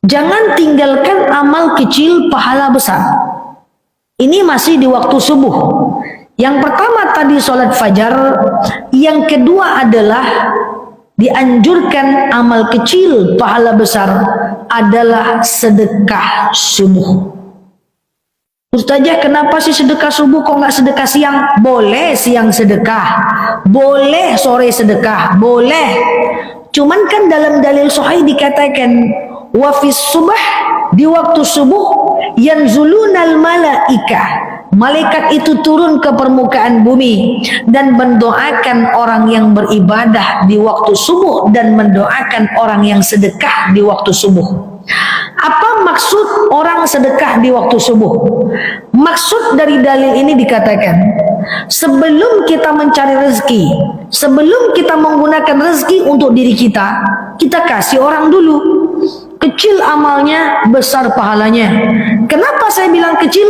Jangan tinggalkan amal kecil pahala besar. Ini masih di waktu subuh. Yang pertama tadi sholat fajar, yang kedua adalah dianjurkan amal kecil pahala besar adalah sedekah subuh. Ustazah, kenapa sih sedekah subuh kok nggak sedekah siang? Boleh siang sedekah, boleh sore sedekah, boleh. Cuman kan dalam dalil sahih dikatakan wa fis subah, di waktu subuh yanzulunal malaika, malaikat itu turun ke permukaan bumi dan mendoakan orang yang beribadah di waktu subuh dan mendoakan orang yang sedekah di waktu subuh. Apa maksud orang sedekah di waktu subuh? Maksud dari dalil ini dikatakan, sebelum kita mencari rezeki, sebelum kita menggunakan rezeki untuk diri kita, kita kasih orang dulu. Kecil amalnya, besar pahalanya. Kenapa saya bilang kecil?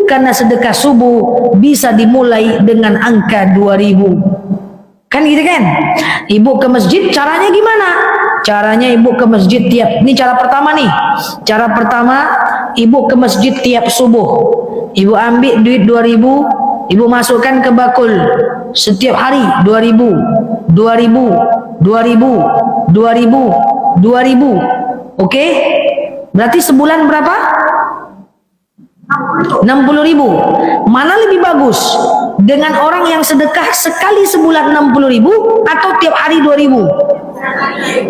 Karena sedekah subuh bisa dimulai dengan angka 2000. Kan gitu kan? Ibu ke masjid caranya gimana? Caranya ibu ke masjid tiap, ini cara pertama nih. Cara pertama, ibu ke masjid tiap subuh. Ibu ambil duit 2000, ibu masukkan ke bakul. Setiap hari 2000, 2000, 2000, 2000, 2000. Oke? Berarti sebulan berapa? 60.000. Mana lebih bagus? Dengan orang yang sedekah sekali sebulan 60.000 atau tiap hari 2000?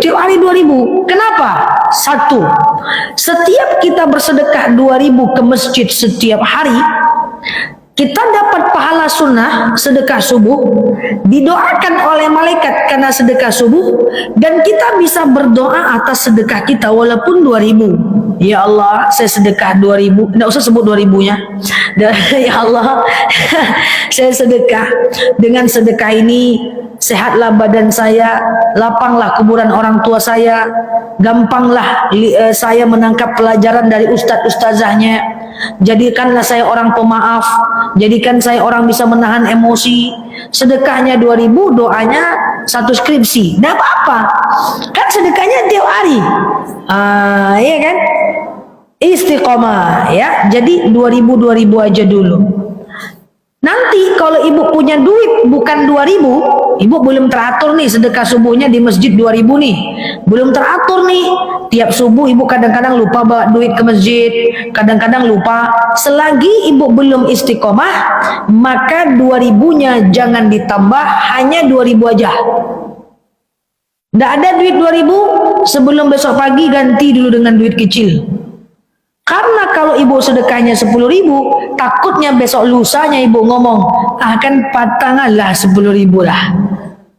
Tiap hari 2000. Kenapa? Satu, setiap kita bersedekah 2000 ke masjid setiap hari, kita dapat pahala sunnah sedekah subuh, didoakan oleh malaikat karena sedekah subuh, dan kita bisa berdoa atas sedekah kita walaupun 2000. Ya Allah, saya sedekah 2000, tidak usah sebut 2000-nya. Ya Allah, saya sedekah. Dengan sedekah ini sehatlah badan saya, lapanglah kuburan orang tua saya, gampanglah saya menangkap pelajaran dari ustadz-ustazahnya, jadikanlah saya orang pemaaf, jadikan saya orang bisa menahan emosi. Sedekahnya 2000, doanya satu skripsi, tidak apa-apa, kan sedekahnya tiap hari. Iya kan, istiqomah ya. Jadi 2000 aja dulu. Nanti kalau ibu punya duit bukan 2000, ibu belum teratur nih sedekah subuhnya di masjid 2000 nih, belum teratur nih. Tiap subuh ibu kadang-kadang lupa bawa duit ke masjid, kadang-kadang lupa. Selagi ibu belum istiqomah, maka 2000-nya jangan ditambah, hanya 2000 aja. Tidak ada duit 2000, sebelum besok pagi ganti dulu dengan duit kecil. Karena kalau ibu sedekahnya 10.000, takutnya besok lusanya ibu ngomong, akan patanganlah 10.000 lah.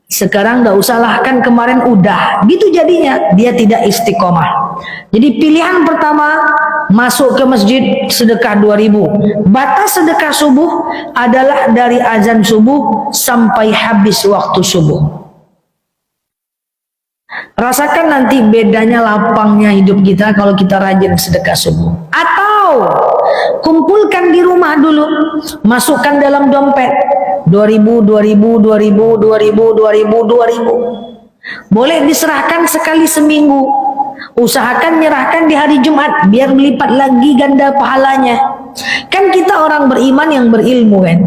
Sekarang nggak usah lah, kan kemarin udah. Gitu jadinya, dia tidak istiqomah. Jadi pilihan pertama, masuk ke masjid sedekah 2000. Batas sedekah subuh adalah dari azan subuh sampai habis waktu subuh. Rasakan nanti bedanya lapangnya hidup kita kalau kita rajin sedekah subuh. Atau kumpulkan di rumah dulu, masukkan dalam dompet 2000, 2000, 2000, 2000, 2000, 2000. Boleh diserahkan sekali seminggu. Usahakan nyerahkan di hari Jumat biar melipat lagi ganda pahalanya. Kan kita orang beriman yang berilmu kan.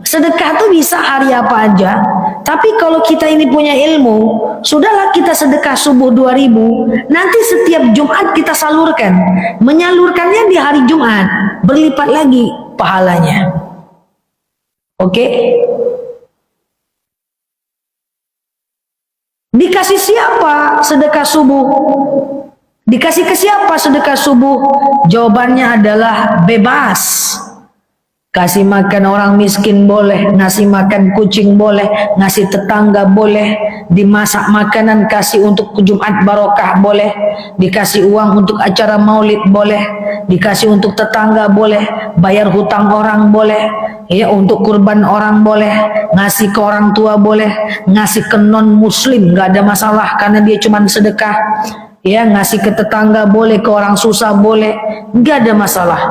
Sedekah tuh bisa hari apa aja. Tapi kalau kita ini punya ilmu, sudahlah kita sedekah subuh 2000, nanti setiap Jumat kita salurkan. Menyalurkannya di hari Jumat, berlipat lagi pahalanya. Oke? Dikasih siapa sedekah subuh? Dikasih ke siapa sedekah subuh? Jawabannya adalah bebas. Kasih makan orang miskin boleh, ngasih makan kucing boleh, ngasih tetangga boleh, dimasak makanan kasih untuk Jumat barokah boleh, dikasih uang untuk acara maulid boleh, dikasih untuk tetangga boleh, bayar hutang orang boleh, ya untuk kurban orang boleh, ngasih ke orang tua boleh, ngasih ke non muslim nggak ada masalah karena dia cuma sedekah, ya ngasih ke tetangga boleh, ke orang susah boleh, nggak ada masalah.